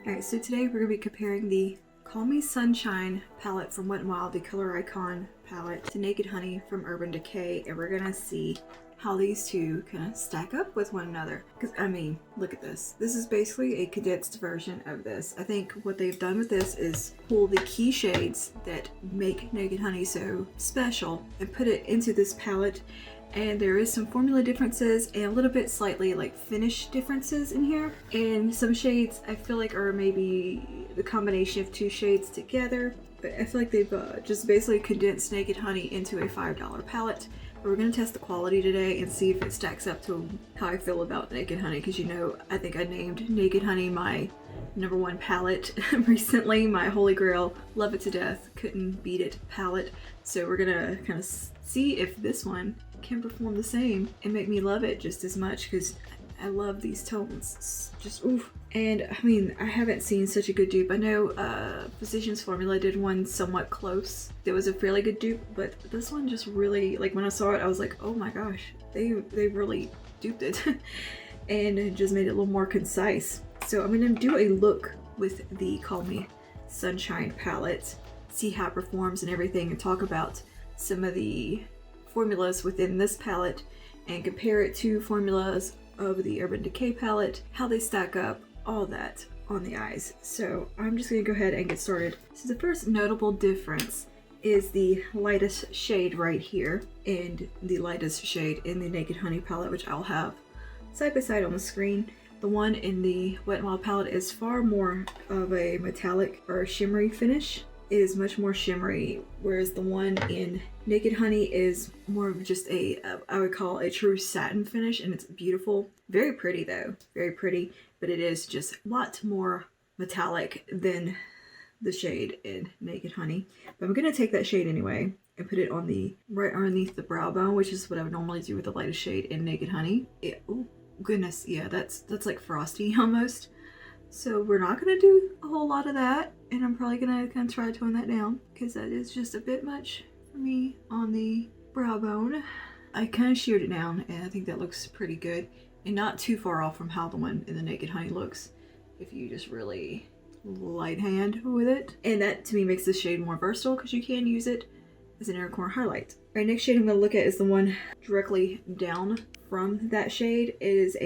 Alright, so today we're going to be comparing the Call Me Sunshine palette from Wet n Wild, the Color Icon palette, to Naked Honey from Urban Decay, and we're going to see how these two kind of stack up with one another. Because, I mean, look at this. This is basically a condensed version of this. I think what they've done with this is pull the key shades that make Naked Honey so special and put it into this palette. And there is some formula differences and a little bit slightly like finish differences in here. And some shades I feel like are maybe the combination of two shades together. But I feel like they've just basically condensed Naked Honey into a $5 palette. But we're going to test the quality today and see if it stacks up to how I feel about Naked Honey. Because you know, I think I named Naked Honey my #1 palette recently, my holy grail, love it to death, couldn't beat it palette. So we're gonna kind of see if this one can perform the same and make me love it just as much, because I love these tones. It's just oof. And I mean, I haven't seen such a good dupe. I know Physicians Formula did one somewhat close. It was a fairly good dupe, but this one just really, like when I saw it, I was like, oh my gosh, they really duped it. And it just made it a little more concise. So I'm gonna do a look with the Call Me Sunshine palette, see how it performs and everything, and talk about some of the formulas within this palette and compare it to formulas of the Urban Decay palette, how they stack up, all that on the eyes. So I'm just gonna go ahead and get started. So the first notable difference is the lightest shade right here and the lightest shade in the Naked Honey palette, which I'll have side by side on the screen. The one in the Wet n Wild palette is far more of a metallic or shimmery finish. It is much more shimmery, whereas the one in Naked Honey is more of just a, I would call a true satin finish, and it's beautiful. Very pretty though, very pretty, but it is just a lot more metallic than the shade in Naked Honey. But I'm gonna take that shade anyway and put it on the right underneath the brow bone, which is what I would normally do with the lightest shade in Naked Honey. Oh goodness, yeah, that's like frosty almost. So we're not gonna do a whole lot of that, and I'm probably gonna kind of try to tone that down because that is just a bit much for me on the brow bone. I kind of sheared it down, and I think that looks pretty good and not too far off from how the one in the Naked Honey looks if you just really light hand with it. And that to me makes this shade more versatile because you can use it as an inner corner highlight. All right, next shade I'm going to look at is the one directly down from that shade. It is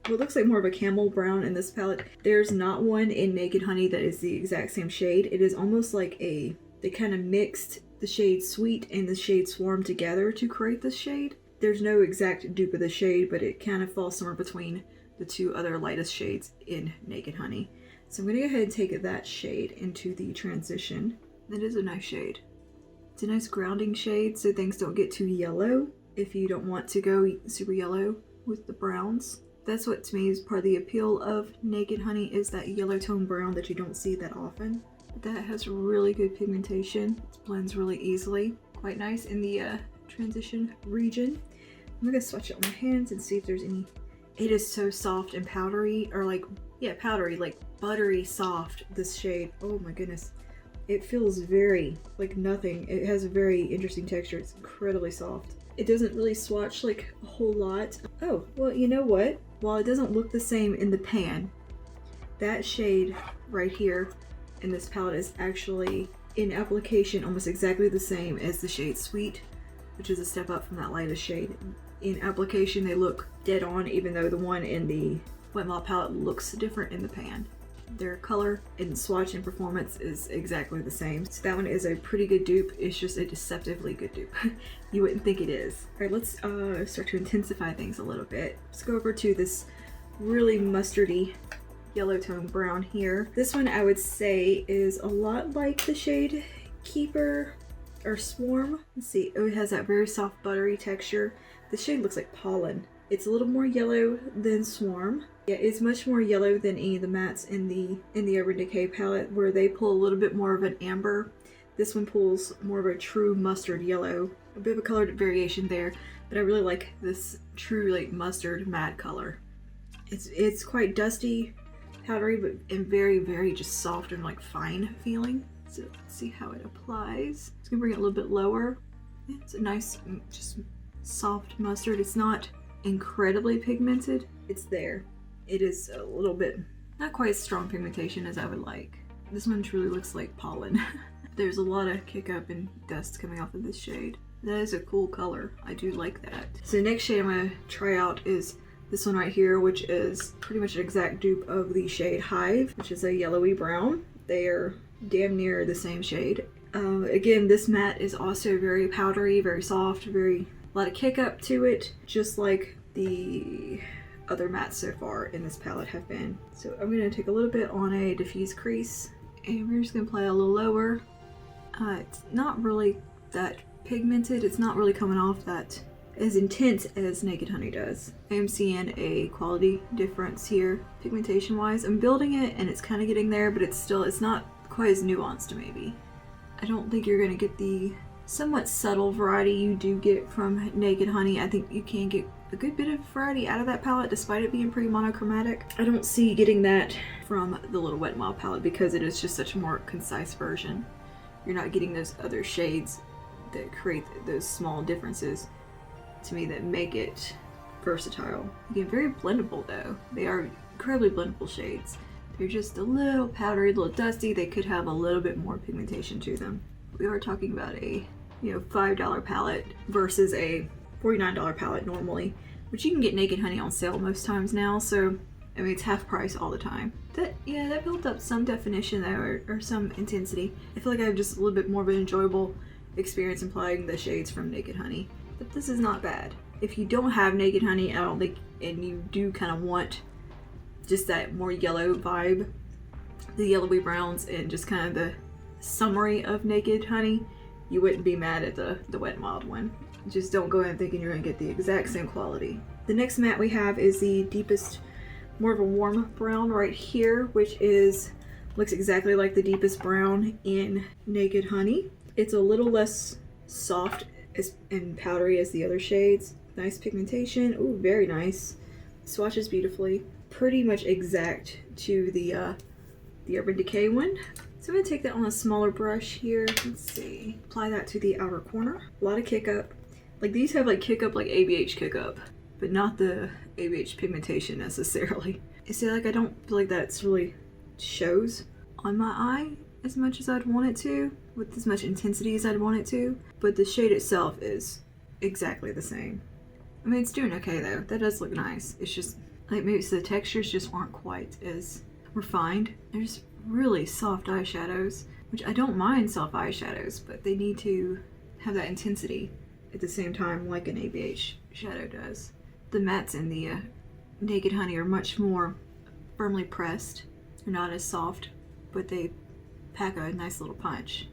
what looks like more of a camel brown in this palette. There's not one in Naked Honey that is the exact same shade. It is almost like they kind of mixed the shade Sweet and the shade Swarm together to create this shade. There's no exact dupe of the shade, but it kind of falls somewhere between the two other lightest shades in Naked Honey. So I'm going to go ahead and take that shade into the transition. That is a nice shade. It's a nice grounding shade so things don't get too yellow if you don't want to go super yellow with the browns. That's what to me is part of the appeal of Naked Honey, is that yellow tone brown that you don't see that often. But that has really good pigmentation. It blends really easily. Quite nice in the transition region. I'm gonna swatch it on my hands and see if there's any. It is so soft and powdery, or like, yeah, powdery, like buttery soft, this shade. Oh my goodness. It feels very like nothing. It has a very interesting texture. It's incredibly soft. It doesn't really swatch like a whole lot. Oh, well, you know what? While it doesn't look the same in the pan, that shade right here in this palette is actually in application almost exactly the same as the shade Sweet, which is a step up from that lightest shade. In application, they look dead on, even though the one in the Wet n Wild palette looks different in the pan. Their color and swatch and performance is exactly the same. So that one is a pretty good dupe. It's just a deceptively good dupe. You wouldn't think it is. All right, let's start to intensify things a little bit. Let's go over to this really mustardy yellow tone brown here. This one I would say is a lot like the shade Keeper or Swarm. Let's see, oh, it has that very soft buttery texture. The shade looks like pollen. It's a little more yellow than Swarm. Yeah, it's much more yellow than any of the mattes in the Urban Decay palette, where they pull a little bit more of an amber. This one pulls more of a true mustard yellow. A bit of a color variation there, but I really like this true like mustard matte color. It's quite dusty, powdery, but and very, very just soft and like fine feeling. So let's see how it applies. It's gonna bring it a little bit lower. It's a nice, just soft mustard. It's not incredibly pigmented. It's there. It is a little bit Not quite as strong pigmentation as I would like. This one truly looks like pollen. There's a lot of kick up and dust coming off of this shade. That is a cool color. I do like that. So the next shade I'm going to try out is this one right here, which is pretty much an exact dupe of the shade Hive, which is a yellowy brown. They are damn near the same shade. Again, this matte is also very powdery, very soft, a lot of kick up to it, just like the other mattes so far in this palette have been. So I'm going to take a little bit on a diffuse crease, and we're just going to apply a little lower. It's not really that pigmented. It's not really coming off that as intense as Naked Honey does. I am seeing a quality difference here pigmentation wise. I'm building it and it's kind of getting there, but it's not quite as nuanced maybe. I don't think you're going to get the somewhat subtle variety you do get from Naked Honey. I think you can get a good bit of variety out of that palette despite it being pretty monochromatic. I don't see getting that from the Little Wet n Wild palette because it is just such a more concise version. You're not getting those other shades that create those small differences to me that make it versatile. Again, very blendable though. They are incredibly blendable shades. They're just a little powdery, a little dusty. They could have a little bit more pigmentation to them. We are talking about a $5 palette versus a $49 palette normally, which you can get Naked Honey on sale most times now, so I mean it's half price all the time. That built up some definition though, or some intensity. I feel like I have just a little bit more of an enjoyable experience applying the shades from Naked Honey, but this is not bad. If you don't have Naked Honey, I don't think, and you do kind of want just that more yellow vibe, the yellowy browns and just kind of the summary of Naked Honey, you wouldn't be mad at the Wet n Wild one. Just don't go in thinking you're going to get the exact same quality. The next matte we have is the deepest, more of a warm brown right here, which looks exactly like the deepest brown in Naked Honey. It's a little less soft and powdery as the other shades. Nice pigmentation. Ooh, very nice. Swatches beautifully. Pretty much exact to the Urban Decay one. So I'm going to take that on a smaller brush here. Let's see. Apply that to the outer corner. A lot of kick up. Like these have like kick up like ABH kick up, but not the ABH pigmentation necessarily. You see, like I don't feel like that's really shows on my eye as much as I'd want it to, with as much intensity as I'd want it to, but the shade itself is exactly the same. I mean, it's doing okay though. That does look nice. It's just like maybe the textures just aren't quite as refined. They're just really soft eyeshadows, which I don't mind soft eyeshadows, but they need to have that intensity at the same time like an ABH shadow does. The mattes in the Naked Honey are much more firmly pressed. They're not as soft, but they pack a nice little punch,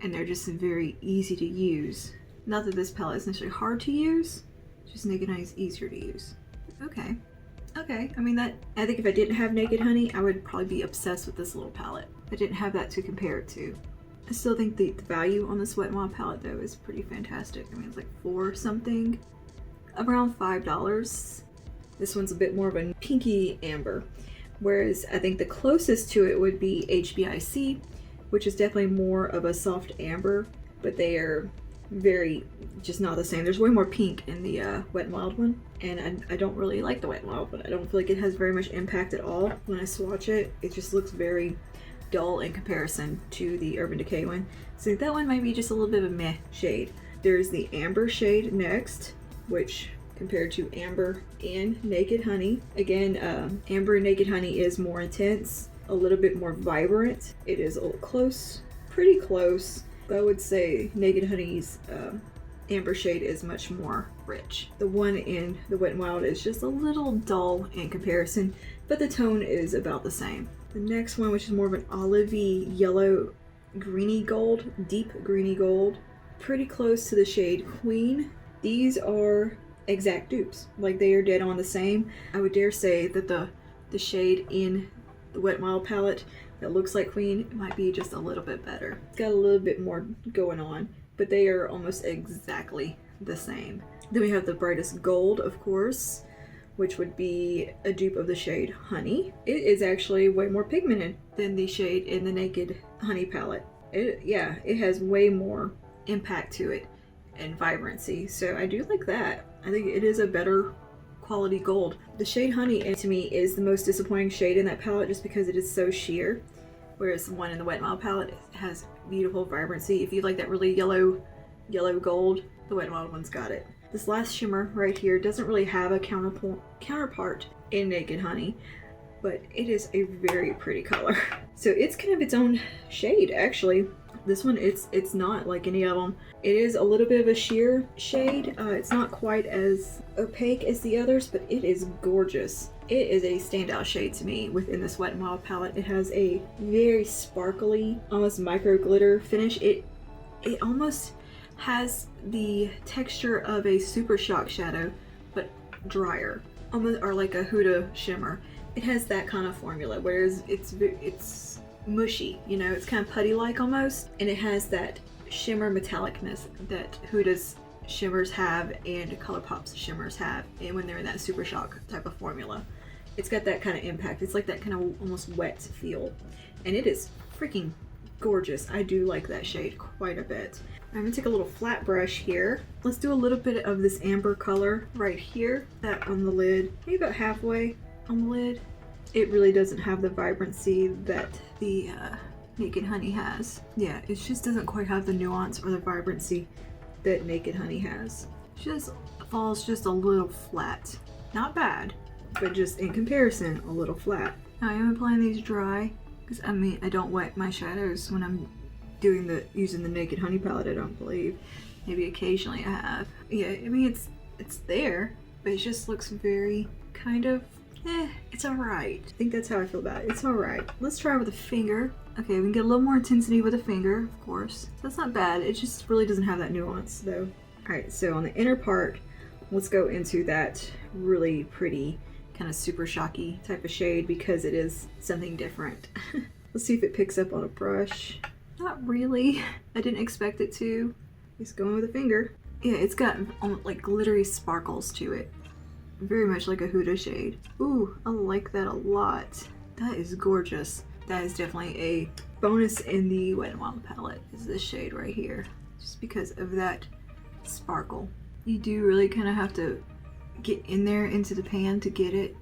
and they're just very easy to use. Not that this palette is necessarily hard to use, just Naked Honey is easier to use. Okay. I mean, I think if I didn't have Naked Honey, I would probably be obsessed with this little palette. I didn't have that to compare it to. I still think the value on this Wet n Wild palette though is pretty fantastic. I mean, it's like $4 something, around $5. This one's a bit more of a pinky amber, whereas I think the closest to it would be HBIC, which is definitely more of a soft amber, but they are very just not the same. There's way more pink in the Wet n Wild one, and I don't really like the Wet n Wild one. I don't feel like it has very much impact at all when I swatch it. It just looks very dull in comparison to the Urban Decay one. So that one might be just a little bit of a meh shade. There's the amber shade next, which compared to amber in Naked Honey, again, amber in Naked Honey is more intense, a little bit more vibrant. It is a little close, pretty close. I would say Naked Honey's amber shade is much more rich. The one in the Wet n Wild is just a little dull in comparison, but the tone is about the same. The next one, which is more of an olivey yellow greeny gold, deep greeny gold, pretty close to the shade Queen. These are exact dupes, like they are dead on the same. I would dare say that the shade in the Wet n Wild palette that looks like Queen might be just a little bit better. It's got a little bit more going on, but they are almost exactly the same. Then we have the brightest gold, of course, which would be a dupe of the shade Honey. It is actually way more pigmented than the shade in the Naked Honey palette. It has way more impact to it and vibrancy, so I do like that. I think it is a better quality gold. The shade Honey, to me, is the most disappointing shade in that palette just because it is so sheer. Whereas the one in the Wet n Wild palette has beautiful vibrancy. If you like that really yellow gold, the Wet n Wild one's got it. This last shimmer right here doesn't really have a counterpart in Naked Honey, but it is a very pretty color. So it's kind of its own shade, actually. This one, it's not like any of them. It is a little bit of a sheer shade. It's not quite as opaque as the others, but it is gorgeous. It is a standout shade to me within this Wet n Wild palette. It has a very sparkly, almost micro glitter finish. It almost has the texture of a Super Shock shadow, but drier, almost, or like a Huda shimmer. It has that kind of formula, whereas it's mushy, you know, it's kind of putty-like almost, and it has that shimmer metallicness that Huda's shimmers have and ColourPop's shimmers have, and when they're in that Super Shock type of formula. It's got that kind of impact. It's like that kind of almost wet feel, and it is freaking gorgeous. I do like that shade quite a bit. I'm gonna take a little flat brush here. Let's do a little bit of this amber color right here, that on the lid, maybe about halfway on the lid. It really doesn't have the vibrancy that the Naked Honey has. Yeah, it just doesn't quite have the nuance or the vibrancy that Naked Honey has. It just falls just a little flat. Not bad, but just in comparison, a little flat. Now I am applying these dry, because I mean, I don't wet my shadows when I'm using the Naked Honey palette, I don't believe. Maybe occasionally I have. Yeah, I mean, it's there, but it just looks very kind of, it's alright. I think that's how I feel about it. It's alright. Let's try with a finger. Okay, we can get a little more intensity with a finger, of course. So that's not bad. It just really doesn't have that nuance, though. Alright, so on the inner part, let's go into that really pretty, kind of Super Shocky type of shade because it is something different. Let's see if it picks up on a brush. Not really. I didn't expect it to. Just going with a finger. Yeah, it's got like glittery sparkles to it. Very much like a Huda shade. Ooh, I like that a lot. That is gorgeous. That is definitely a bonus in the Wet n Wild palette, is this shade right here. Just because of that sparkle. You do really kind of have to get in there into the pan to get it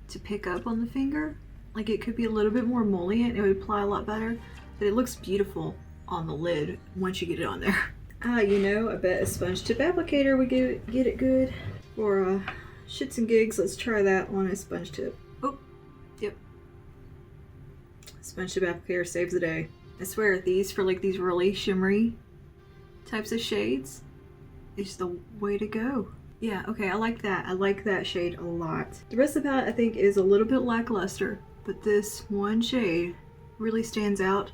to pick up on the finger. Like it could be a little bit more emollient, it would apply a lot better, but it looks beautiful on the lid once you get it on there. You know, I bet a sponge tip applicator would get it good. For shits and gigs, let's try that on a sponge tip. Oh, yep. Sponge tip applicator saves the day. I swear, these for like these really shimmery types of shades, it's the way to go. Yeah, okay, I like that. I like that shade a lot. The rest of the palette I think is a little bit lackluster, but this one shade really stands out,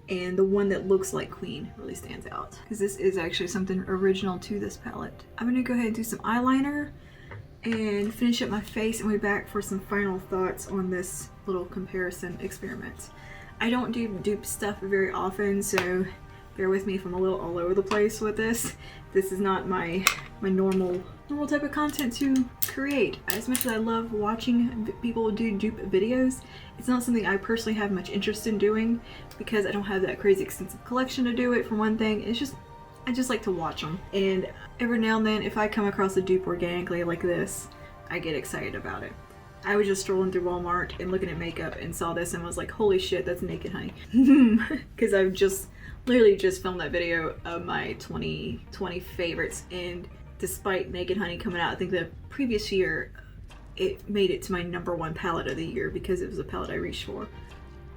and the one that looks like Queen really stands out because this is actually something original to this palette. I'm gonna go ahead and do some eyeliner and finish up my face, and we'll be back for some final thoughts on this little comparison experiment. I don't do dupe stuff very often, so bear with me if I'm a little all over the place with this. This is not my normal type of content to create. As much as I love watching people do dupe videos, it's not something I personally have much interest in doing because I don't have that crazy extensive collection to do it, for one thing. It's just, I just like to watch them. And every now and then, if I come across a dupe organically like this, I get excited about it. I was just strolling through Walmart and looking at makeup and saw this and was like, holy shit, that's Naked Honey. Because I've just literally just filmed that video of my 2020 favorites, and despite Naked Honey coming out, I think the previous year, it made it to my #1 palette of the year because it was a palette I reached for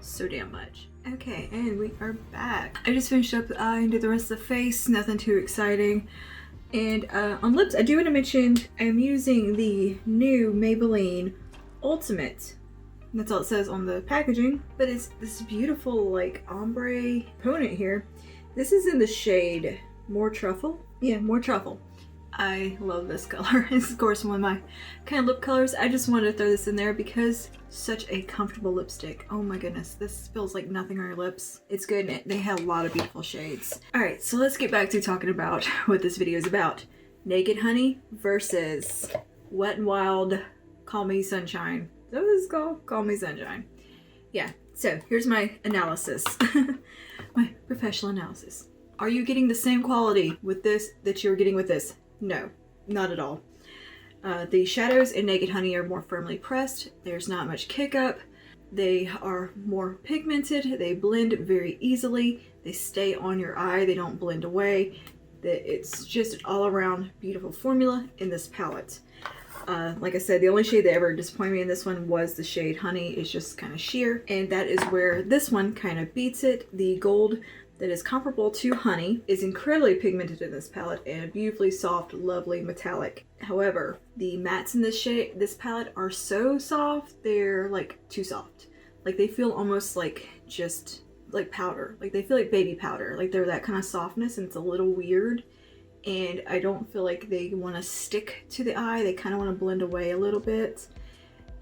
so damn much. Okay, and we are back. I just finished up the eye and did the rest of the face, nothing too exciting. And on lips, I do want to mention I'm using the new Maybelline Ultimate. That's all it says on the packaging, but it's this beautiful like ombre component here. This is in the shade More Truffle. Yeah, More Truffle. I love this color. It's of course one of my kind of lip colors. I just wanted to throw this in there because such a comfortable lipstick. Oh my goodness, this feels like nothing on your lips. It's good, and they have a lot of beautiful shades. Alright, so let's get back to talking about what this video is about. Naked Honey versus Wet n Wild Call Me Sunshine. Is that what this is called? Call Me Sunshine. Yeah, so here's my analysis. My professional analysis. Are you getting the same quality with this that you're getting with this? No, not at all. The shadows in Naked Honey are more firmly pressed. There's not much kick up. They are more pigmented. They blend very easily. They stay on your eye. They don't blend away. It's just an all-around beautiful formula in this palette. Like I said, the only shade that ever disappointed me in this one was the shade Honey. It's just kind of sheer, and that is where this one kind of beats it. The gold that is comparable to Honey is incredibly pigmented in this palette and a beautifully soft, lovely metallic. However, the mattes in this palette are so soft, they're like too soft. Like they feel almost like just like powder. Like they feel like baby powder. Like they're that kind of softness, and it's a little weird. And I don't feel like they want to stick to the eye. They kind of want to blend away a little bit.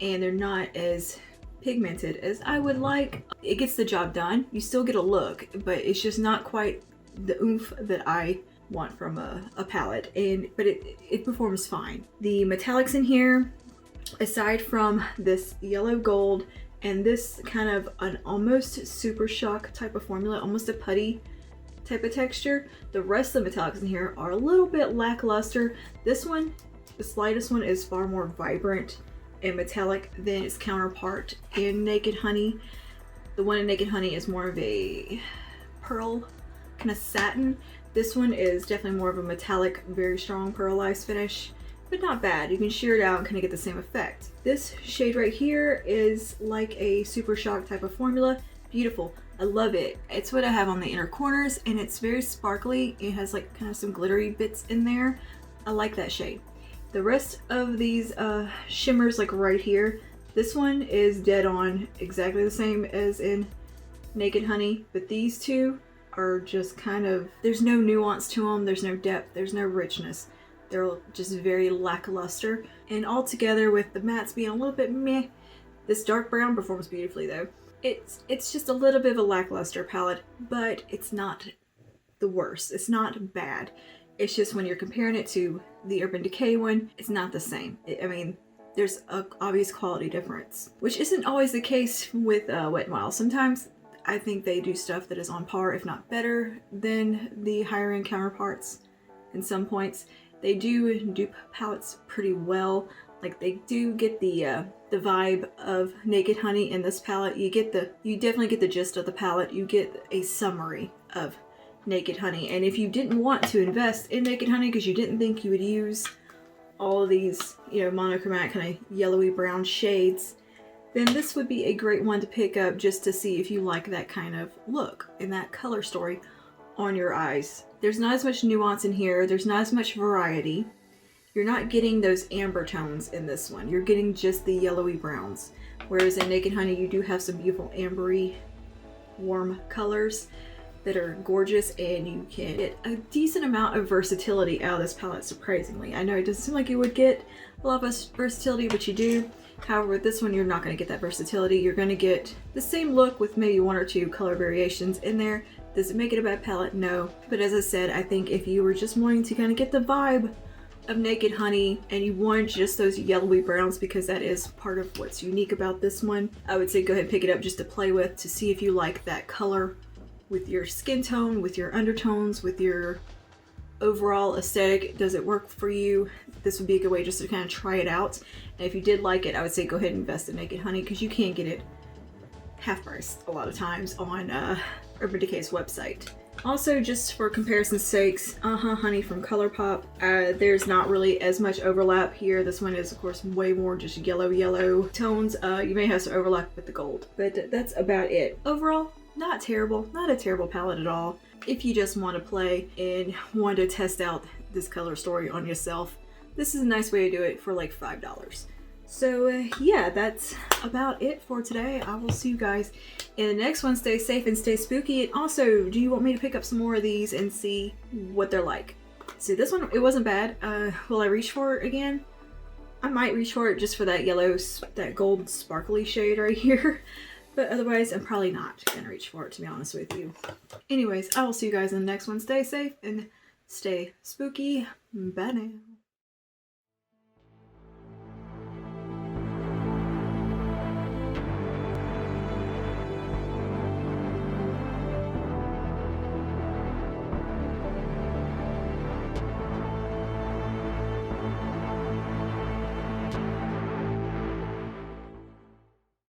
And they're not as pigmented as I would like. It gets the job done. You still get a look, but it's just not quite the oomph that I want from a palette. But it performs fine. The metallics in here, aside from this yellow gold and this kind of an almost super shock type of formula, almost a putty type of texture, the rest of the metallics in here are a little bit lackluster. This one, the slightest one, is far more vibrant and metallic than its counterpart in Naked Honey. The one in Naked Honey is more of a pearl kind of satin. This one is definitely more of a metallic, very strong pearlized finish, but not bad. You can shear it out and kind of get the same effect. This shade right here is like a super shock type of formula. Beautiful. I love it. It's what I have on the inner corners, and it's very sparkly. It has like kind of some glittery bits in there. I like that shade. The rest of these shimmers, like right here, this one is dead on exactly the same as in Naked Honey, but these two are just kind of, there's no nuance to them, there's no depth, there's no richness. They're just very lackluster. And all together with the mattes being a little bit meh, this dark brown performs beautifully though. It's just a little bit of a lackluster palette, but it's not the worst. It's not bad. It's just when you're comparing it to the Urban Decay one, it's not the same. I mean, there's an obvious quality difference, which isn't always the case with Wet n Wild. Sometimes I think they do stuff that is on par, if not better, than the higher end counterparts. In some points, they do dupe palettes pretty well. Like they do get the vibe of Naked Honey in this palette. You definitely get the gist of the palette. You get a summary of Naked Honey. And if you didn't want to invest in Naked Honey because you didn't think you would use all of these, you know, monochromatic kind of yellowy brown shades, then this would be a great one to pick up just to see if you like that kind of look and that color story on your eyes. There's not as much nuance in here. There's not as much variety. You're not getting those amber tones in this one. You're getting just the yellowy browns. Whereas in Naked Honey, you do have some beautiful ambery, warm colors that are gorgeous, and you can get a decent amount of versatility out of this palette, surprisingly. I know it doesn't seem like you would get a lot of versatility, but you do. However, with this one, you're not going to get that versatility. You're going to get the same look with maybe one or two color variations in there. Does it make it a bad palette? No. But as I said, I think if you were just wanting to kind of get the vibe of Naked Honey and you want just those yellowy browns, because that is part of what's unique about this one, I would say go ahead and pick it up just to play with, to see if you like that color with your skin tone, with your undertones, with your overall aesthetic. Does it work for you? This would be a good way just to kind of try it out. And if you did like it, I would say go ahead and invest in Naked Honey, because you can get it half price a lot of times on Urban Decay's website. Also, just for comparison's sakes, Honey from ColourPop, there's not really as much overlap here. This one is, of course, way more just yellow tones. You may have some overlap with the gold, but that's about it. Overall, not terrible. Not a terrible palette at all. If you just want to play and want to test out this color story on yourself, this is a nice way to do it for like $5. So yeah, that's about it for today. I will see you guys in the next one. Stay safe and stay spooky. And also, do you want me to pick up some more of these and see what they're like? See, this one, it wasn't bad. Will I reach for it again? I might reach for it just for that yellow, that gold sparkly shade right here. But otherwise, I'm probably not gonna reach for it, to be honest with you. Anyways, I will see you guys in the next one. Stay safe and stay spooky. Bye now.